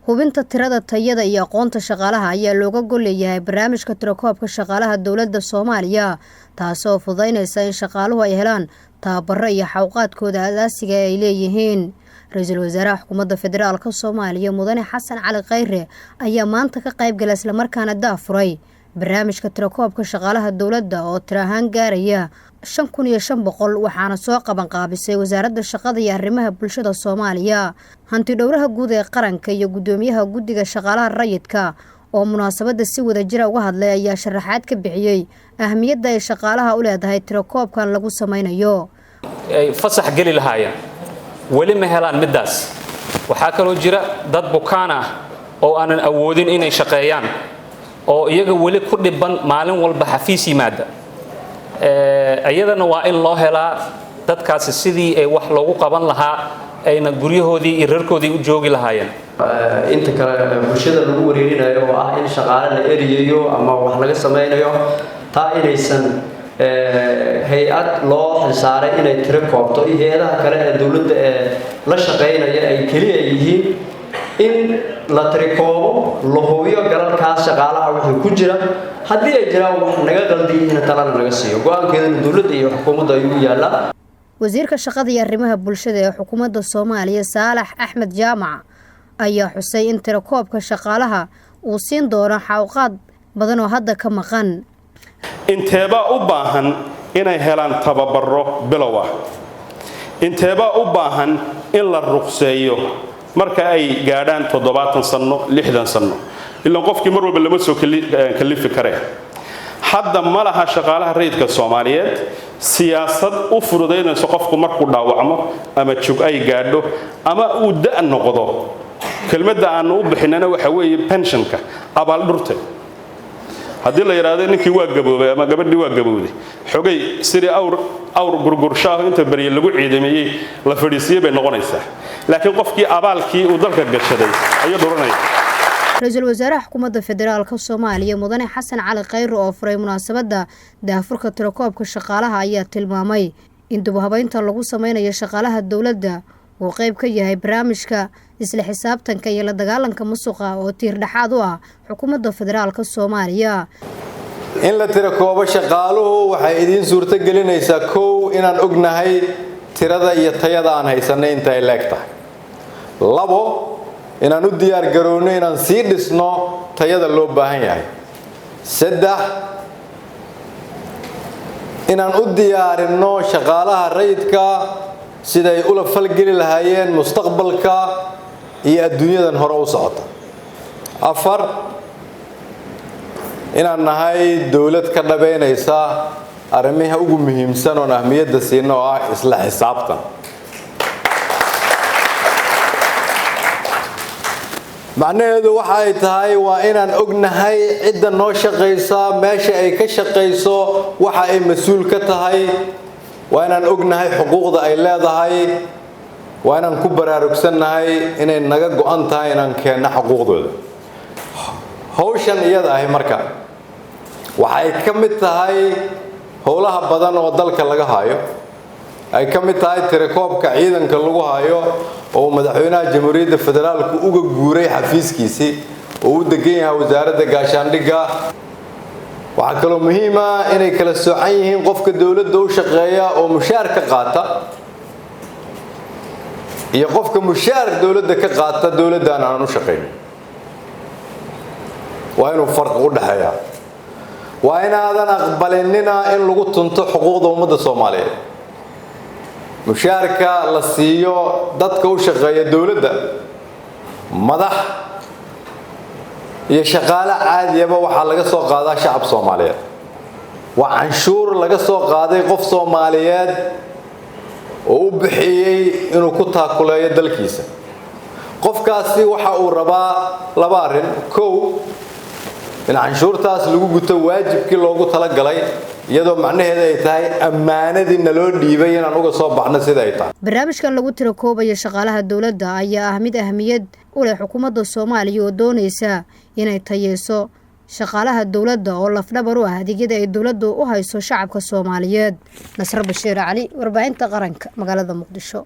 hubinta tirada tayada iyo aqoonta shaqaalaha ayaa looga gol leeyahay barnaamijka tirakoobka shaqaalaha dowladda Soomaaliya taasoo fududeynaysa in shaqaaluhu ay helaan tababaro iyo xawqaadkooda asaasiga ay leeyihiin. Ra'iisul Wasaaraha Xukuumadda Federaalka Soomaaliya Mudane Xasan Cali Khayre ayaa maanta ka qayb galay isla markaana daafuray barnaamijka tirakoobka shaqaalaha dowladda oo tiro ahaan gaaraya 5,500 waxaana soo qaban qaabisay Wasaaradda Shaqada iyo Arrimaha Bulshada Soomaaliya. Hanti dhowraha guud ee qaranka iyo gudoomiyaha guddiga shaqaalaha rayidka oo munaasabada si wadajir ah uga hadlay ayaa sharaxaad ka bixiyay ahmiyadda ay shaqaalaha u leedahay tirakoobkan lagu sameynayo. ay fasax gali lahaayeen wali ma helaan midaas waxa kale oo jira dad bukaan ah oo aanan awoodin inay shaqeeyaan oo iyaga wali ku dhiban maalin walba xafiis yimaada ayadana waa in loo helaa dadkaasi sidii ay wax loogu qaban lahaa ayna guryahoodii iyo reerkoodii u joogi lahaayeen. inta kale bulshada lagu wareerinayo oo ah in shaqaale la eriyayo ama wax laga sameynayo taa inaysan hay'ad loo xilsaaray inay tiro koobto iyo hay'adaha kale ee dawladda ee la shaqeynaya ay kaliya yihiin in la tirikoobo la hubiyo galalkaas shaqaalaha wixii ku jira haddii ay jiraan wax naga qaldiyihiin talana laga siiyo go'aankeedana dawladda iyo xukuumadda ay u yaalaa. Wasiirka Shaqada iyo Arrimaha Bulshada ee Xukuumadda Soomaaliya Saalax Axmed Jaamac ayaa xusay in tirakoobka shaqaalaha uu siin doono xawqaad badan oo hadda ka maqan. inteeba u baahan inay helaan tababaro bilow ah inteeba u baahan in la ruqseeyo marka ay gaadhaan 70 sano 60 sano ilaa qofkii mar walba lama soo kalifi kare hadda malaha shaqaalaha rayidka Soomaaliyeed siyaasad u fududeynayso qofku markuu dhaawacmo ama jug ay gaadho ama uu da' noqdo kelmadda aan u bixinana waxa weeye pensionka abaal dhurta haddii la yiraahdo ninkii waa gaboobay ama gabadhii waa gabowday xogay sidii awr gurgurshaah inta bariye lagu ciidameeyay la fadhiisiyay bay noqonaysaa laakiin qofkii abaalkii uu dalka gashaday ayuu doranaya. Ra'iisul Wasaaraha Xukuumadda Federaalka Soomaaliya Mudane Xasan Cali Khayre oo furay munaasabada daafurka tirakoobka shaqaalaha ayaa tilmaamay in dib u habeynta lagu sameynayo shaqaalaha dowladda uu qayb ka yahay barnaamijka isla xisaabtanka iyo la dagaalanka musuqa oo tiir dhaxaad u ah Xukuumadda Federaalka Soomaaliya. in la tirakoobo shaqaaluhu waxay idin suurto gelinaysaa koow inaan ognahay tirada iyo tayada aan haysanay inta ay leegtahay. labo inaan u diyaar garowno inaan sii dhisno tayada loo baahan yahay. saddex inaan u diyaarino shaqaalaha rayidka sida ay ula falgeli lahaayeen mustaqbalka iyo adduunyadan hore u socota. afar inaan nahay dawlad ka dhabeynaysa arrimaha ugu muhiimsan oo ahmiyadda siino oo ah isla xisaabtan. macnaheedu waxa ay tahay waa inaan ognahay cidda noo shaqeysa meesha ay ka shaqeyso waxa ay mas'uul ka tahay waa inaan ognahay xuquuqda ay leedahay waa inaan ku baraarugsannahay inay naga go'an tahay inaan keenno xuquuqdooda. hawshan iyada ah marka waxay ka mid tahay howlaha badan oo dalka laga hayo ay ka mid tahay tirakoobka ciidanka lagu hayo oo madaxweynaha Jamhuuriyadda Federaalku uga guuray xafiiskiisii oo u degan yahay wasaaradda gaashaandhigga. waxa kale oo muhiim ah inay kala soocan yihiin qofka dawladda u shaqeeya oo mushaar ka qaata iyo qofka mushaar dawladda ka qaata dawladda aan u shaqeyn. waa inuu farq u dhaxeeyaa. waa inaadan aqbalinina in lagu tunto xuquuqda ummadda Soomaaliyeed. mushaarka la siiyo dadka u shaqeeya dawladda madax iyo shaqaale caadiyaba waxa laga soo qaadaa shacab Soomaaliyeed. waa canshuur laga soo qaaday qof Soomaaliyeed oo u bixiyay inuu ku taakuleeyo dalkiisa. qofkaasi waxa uu rabaa laba arrin. koow in canshuurtaas lagu guto waajibkii loogu talagalay iyadoo macnaheedu ay tahay ammaanadii loo dhiibay inaan uga soo baxno sida ay tahay. barnaamijkan lagu tirakoobayo shaqaalaha dowladda ayaa ah mid ahmiyad u leh Xukuumadda Soomaaliya oo doonaysa inay tayeeso shaqaalaha dowladda oo lafdhabar u ah adeegyada ay dowladdu u hayso shacabka Soomaaliyeed. Nasr Bashiir Cali, warbaahinta qaranka, magaalada Muqdisho.